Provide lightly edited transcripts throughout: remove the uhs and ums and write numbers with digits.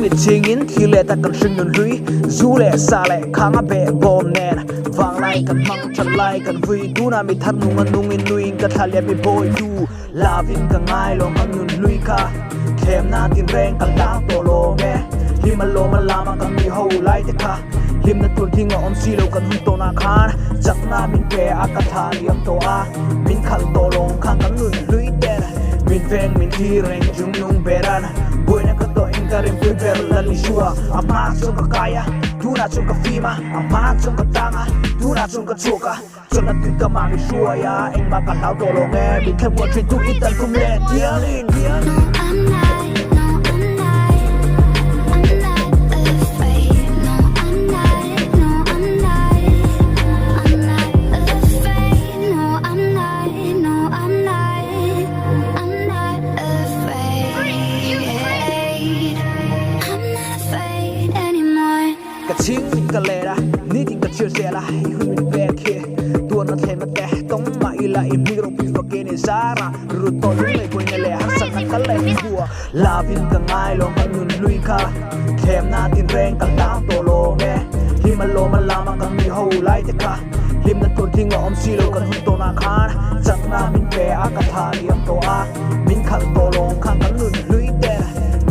le chingin thile ta kan hring nun hlui zule sale khanga be bom nen wang lai kan mang chalai kan vui tuna mi thar nung nungin nuing ka thalia mi boy du lavin ka ngai lo mang nun hlui kha khem na tin reng kan lang to lo me himalo malama kan mi ho lai te kha him na tur thing om si lo kan hun to na khan chak na min pe akatha liam to a min khal to long khang kan nun hlui ten min veng min thi reng jung nung beran boy na ka to in ka rim pui ber la li shua ama chung ka kaya tu na chung ka fima ama chung ka tanga tu na chung ka choka chon na tu ka ma mi shua ya eng ma ka lao to lo nge mi khem mo tri tu itan kum le dialin ching ka le ra ni ting ka chill se la hu min pe ke tu na the ma te tong ma ila i mi ro pi fa ke ni sara ru to le ko ni le har sak ka le bua la vin ka ngai lo ma nun lui kha khem na tin reng ka la to lo me hi ma lo ma la ma ka mi ho lai te kha lim na tur thing om si lo kan hun to na khan chak na min pe a ka tha liam to a min khal to lo khang kan nun lui te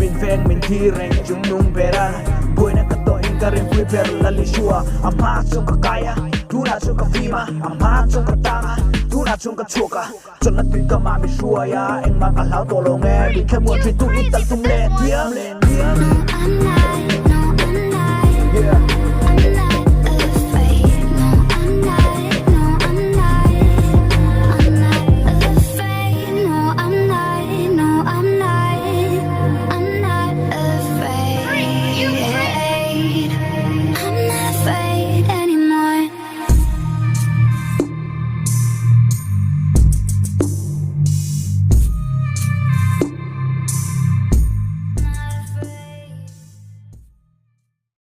min veng min thi reng jung nung beran boy na ka to in ka rim pui ber la li shua ama chung ka kaya tu na chung ka fima ama chung ka tanga tu na chung ka choka chon na tu ka ma mi shua ya eng ma ka lao to lo nge bi khem mo tri tu ital tum le diam